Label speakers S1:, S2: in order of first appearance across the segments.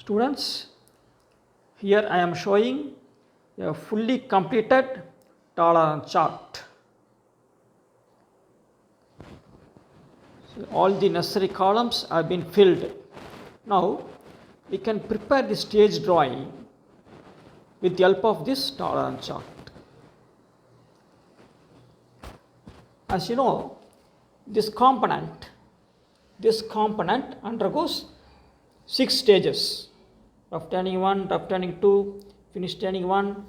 S1: Students, here I am showing a fully completed tolerance chart. So all the necessary columns have been filled. Now we can prepare the stage drawing with the help of this tolerance chart. As you know, this component undergoes 6 stages: rough turning 1, rough turning 2, finish turning 1,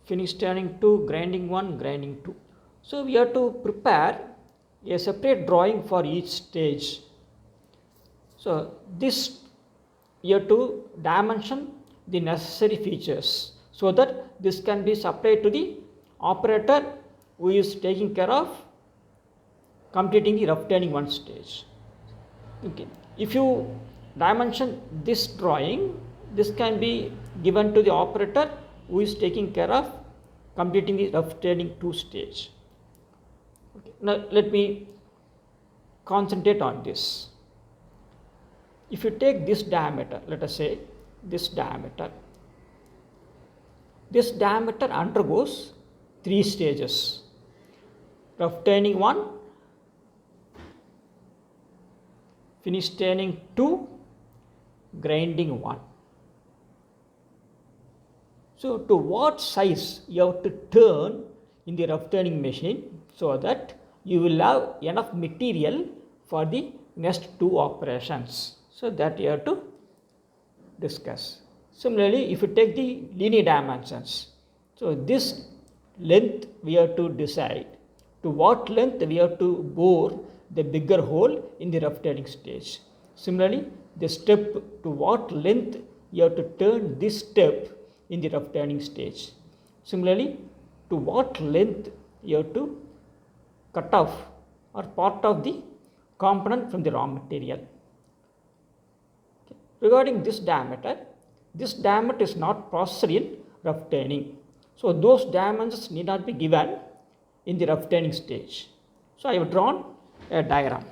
S1: finish turning 2, grinding 1, grinding 2. So we have to prepare a separate drawing for each stage. So this you have to dimension the necessary features so that this can be supplied to the operator who is taking care of completing the rough turning 1 stage. Okay. If you dimension this drawing, this can be given to the operator who is taking care of completing the rough turning 2 stage. Okay. Now let me concentrate on this. If you take this diameter, let us say this diameter undergoes 3 stages: rough turning 1, finish turning 2, grinding 1. So to what size you have to turn in the rough turning machine so that you will have enough material for the next 2 operations. So that you have to discuss. Similarly, if you take the linear dimensions, so this length we have to decide to what length we have to bore the bigger hole in the rough turning stage. Similarly, the step to what length you have to turn this step in the rough turning stage. Similarly, to what length you have to cut off or part of the component from the raw material. Okay. Regarding this diameter is not processed in rough turning. So those dimensions need not be given in the rough turning stage. So I have drawn a diagram.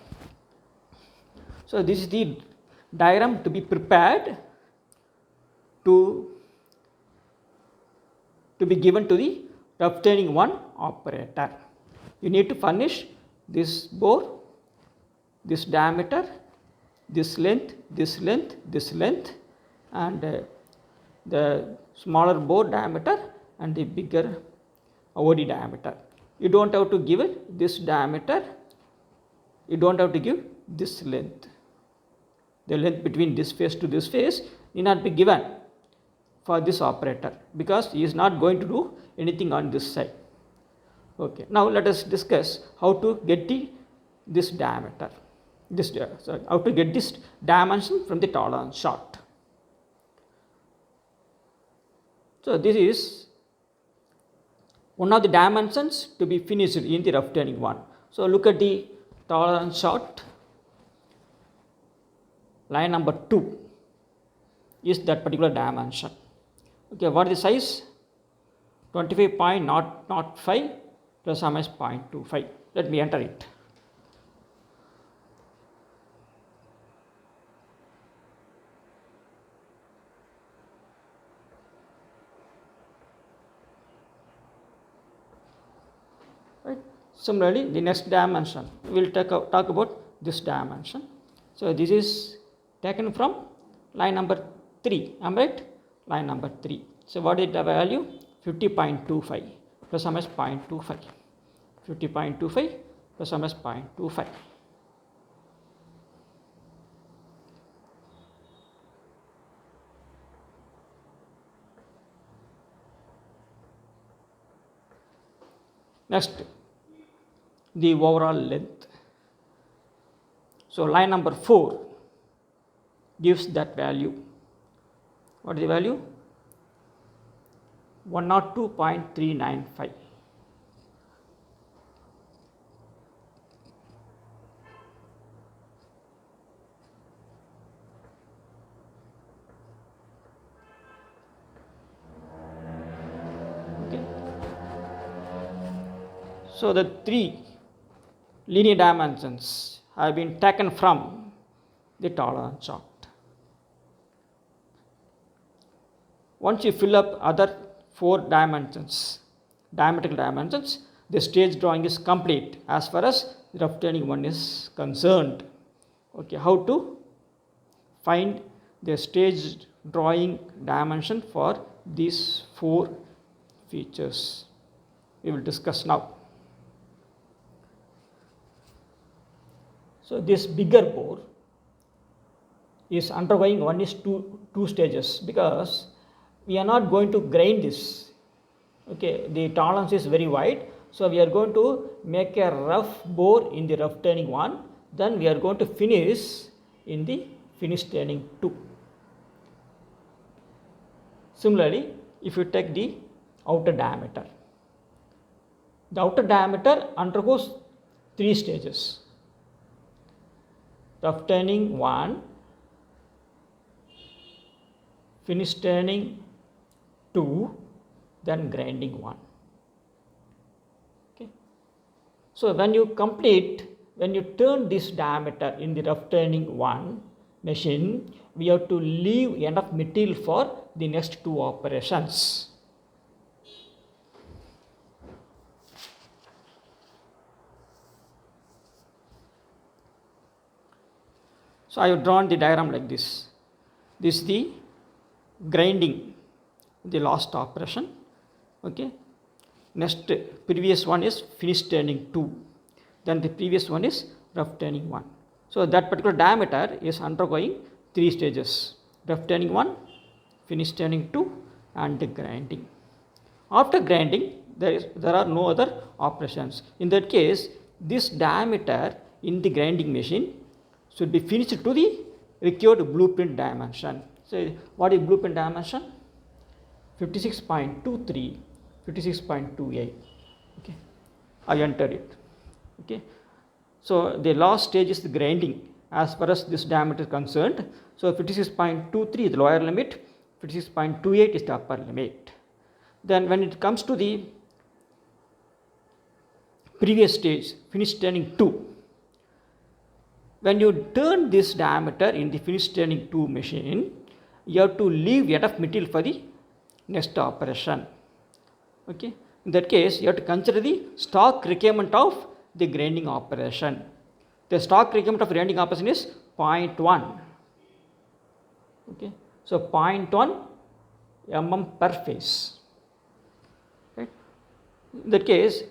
S1: So this is the diagram to be prepared to be given to the rough turning 1 operator. You need to furnish this bore, this diameter, this length, this length, this length, and the smaller bore diameter and the bigger OD diameter. You don't have to give it this diameter, you don't have to give this length. The length between this face to this face need not be given for this operator because he is not going to do anything on this side. Okay. Now let us discuss how to get this diameter. How to get this dimension from the tolerance chart. So this is one of the dimensions to be finished in the rough turning 1. So look at the tolerance chart. Line number 2 is that particular dimension. Okay, what is the size? 25.005 plus or minus 0.25. Let me enter it. Right. Similarly, the next dimension, we will talk about this dimension. So this is taken from line number 3. Am I right? Line number 3. So what is the value? 50.25 plus or minus 0.25. 50.25 plus or minus 0.25. Next, the overall length. So line number 4 gives that value. What is the value? 102.395. Okay. So the 3 linear dimensions have been taken from the tolerance chart. Once you fill up other 4 dimensions, diametrical dimensions, the stage drawing is complete as far as rough turning 1 is concerned. Okay, how to find the stage drawing dimension for these 4 features we will discuss now. So this bigger bore is undergoing two stages, because we are not going to grind this. Okay, the tolerance is very wide, so we are going to make a rough bore in the rough turning 1, then we are going to finish in the finish turning 2. Similarly, if you take the outer diameter, the outer diameter undergoes 3 stages: rough turning 1, finish turning 2, then grinding 1. Okay. So when you turn this diameter in the rough turning 1 machine, we have to leave enough material for the next 2 operations. So I have drawn the diagram like this. This is the grinding, the last operation. Okay. Next, previous one is finish turning 2. Then the previous one is rough turning 1. So that particular diameter is undergoing 3 stages: rough turning 1, finish turning 2, and the grinding. After grinding, there are no other operations. In that case, this diameter in the grinding machine should be finished to the required blueprint dimension. So what is blueprint dimension? 56.23, 56.28. Okay, I entered it. Okay, so the last stage is the grinding as far as this diameter is concerned. So 56.23 is the lower limit, 56.28 is the upper limit. Then when it comes to the previous stage, finish turning 2, when you turn this diameter in the finish turning 2 machine, you have to leave enough material for the next operation. Okay, in that case, you have to consider the stock requirement of the grinding operation. The stock requirement of grinding operation is 0.1. Okay, so 0.1 mm per phase. Right? In that case,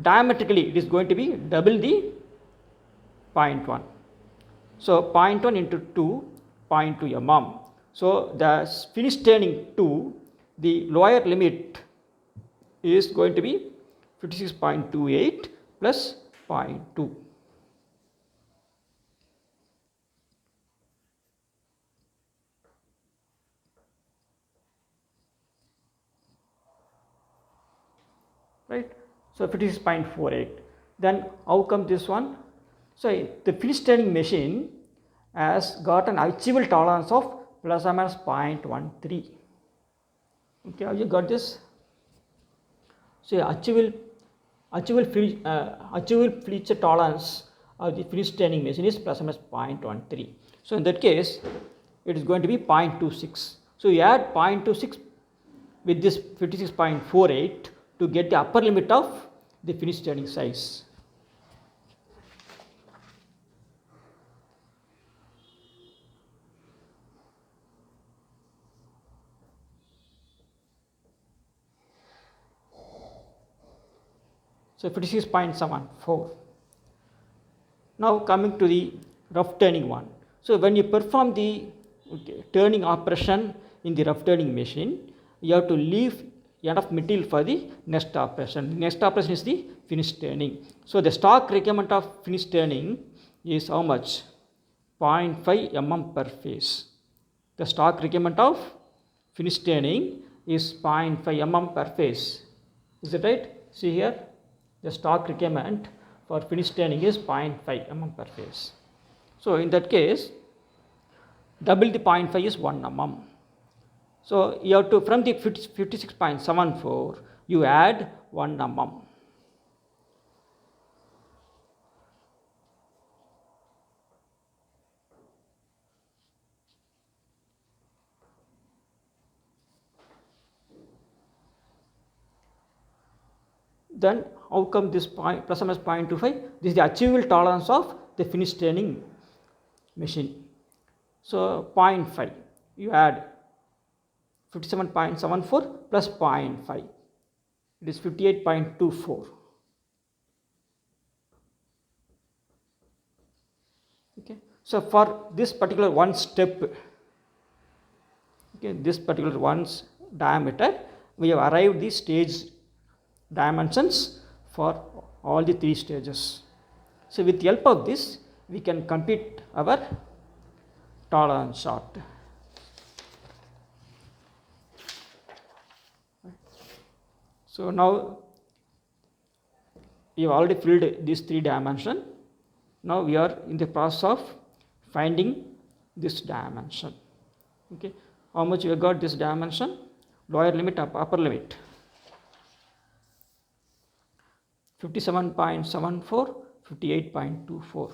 S1: diametrically it is going to be double the 0.1. So 0.1 into 2, 0.2 mm. So the finish turning 2, the lower limit is going to be 56.28 plus 0.2. Right? So 56.48. Then how come this one? So the finish turning machine has got an achievable tolerance of plus or minus 0.13. Okay, have you got this? So achievable feature tolerance of the finish turning machine is plus or minus 0.13. So in that case, it is going to be 0.26. So you add 0.26 with this 56.48 to get the upper limit of the finish turning size. So 56.74. Now coming to the rough turning one. So when you perform the turning operation in the rough turning machine, you have to leave enough material for the next operation. The next operation is the finish turning. So the stock requirement of finish turning is how much? 0.5 mm per phase. The stock requirement of finish turning is 0.5 mm per phase. Is it right? See here, the stock requirement for finish turning is 0.5 mm per phase. So in that case, double the 0.5 is 1 mm. So you have to, from the 56.74, you add 1 mm. Then how come this point plus or minus 0.25? This is the achievable tolerance of the finish staining machine. So 0.5, you add 57.74 plus 0.5, it is 58.24. Okay. So for this particular one step, okay, this particular one's diameter, we have arrived the stage dimensions for all the 3 stages. So with the help of this, we can compute our tolerance chart. So now we have already filled these 3 dimensions. Now we are in the process of finding this dimension. Okay, how much we have got this dimension? Lower limit, upper limit. 57.74, 58.24.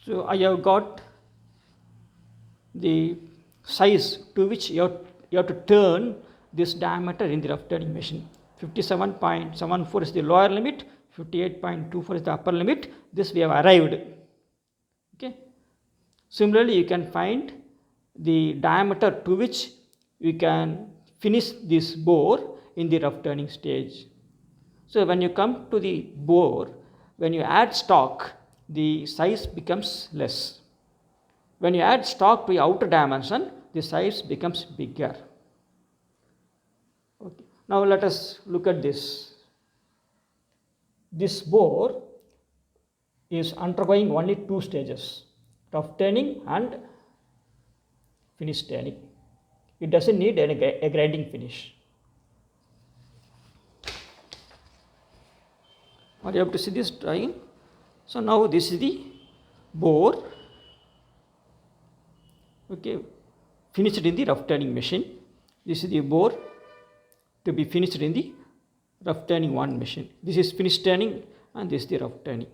S1: So I have got the size to which you have to turn this diameter in the rough turning machine. 57.74 is the lower limit, 58.24 is the upper limit. This we have arrived. Okay. Similarly, you can find the diameter to which you can finish this bore in the rough turning stage. So when you come to the bore, when you add stock, the size becomes less. When you add stock to the outer dimension, the size becomes bigger. Okay. Now let us look at this. This bore is undergoing only 2 stages, rough turning and finish turning. It doesn't need a grinding finish. Are you able to see this drawing? So now this is the bore, okay, finished in the rough turning machine. This is the bore to be finished in the rough turning 1 machine. This is finished turning and this is the rough turning.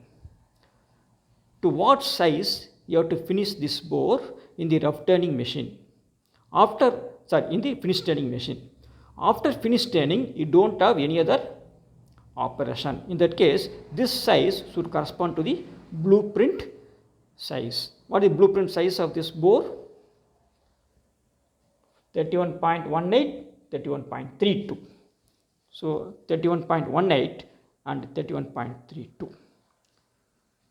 S1: To what size you have to finish this bore in the rough turning machine? In the finished turning machine. After finished turning, you don't have any other operation. In that case, this size should correspond to the blueprint size. What is the blueprint size of this bore? 31.18, 31.32. So 31.18 and 31.32.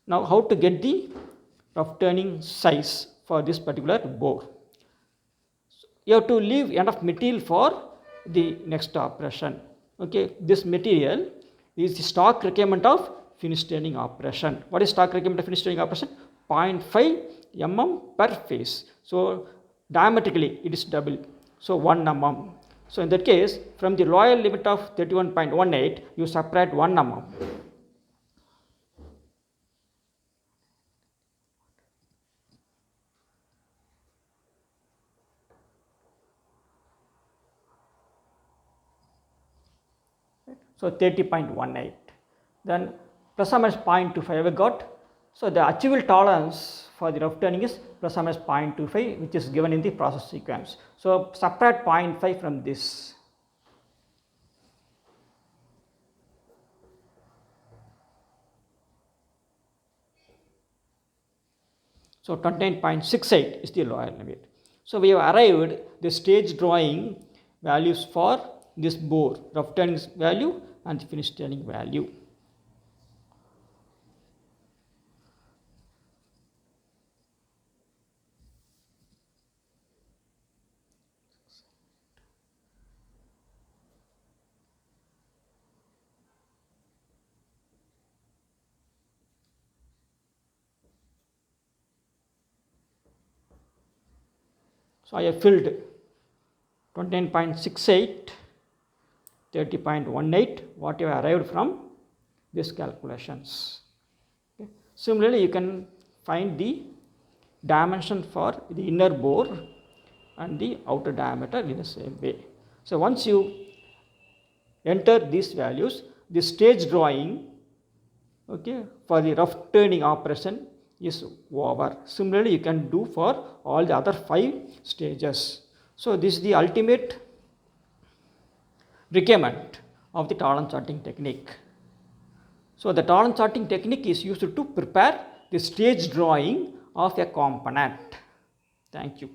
S1: Now how to get the rough turning size for this particular bore? You have to leave enough material for the next operation. Okay, this material is the stock requirement of finish turning operation. What is stock requirement of finish turning operation? 0.5 mm per phase. So diametrically it is double. So 1 mm. So in that case, from the lower limit of 31.18, you subtract 1 mm. So 30.18. Then plus or minus 0.25 we got. So the achievable tolerance for the rough turning is plus or minus 0.25, which is given in the process sequence. So subtract 0.5 from this. So 29.68 is the lower limit. So we have arrived the stage drawing values for this bore, rough turning value and the finish turning value. So I have filled 29.68, 30.18, what you have arrived from these calculations. Okay. Similarly, you can find the dimension for the inner bore and the outer diameter in the same way. So once you enter these values, the stage drawing, okay, for the rough turning operation is over. Similarly, you can do for all the other 5 stages. So this is the ultimate requirement of the tolerance sorting technique. So the tolerance sorting technique is used to prepare the stage drawing of a component. Thank you.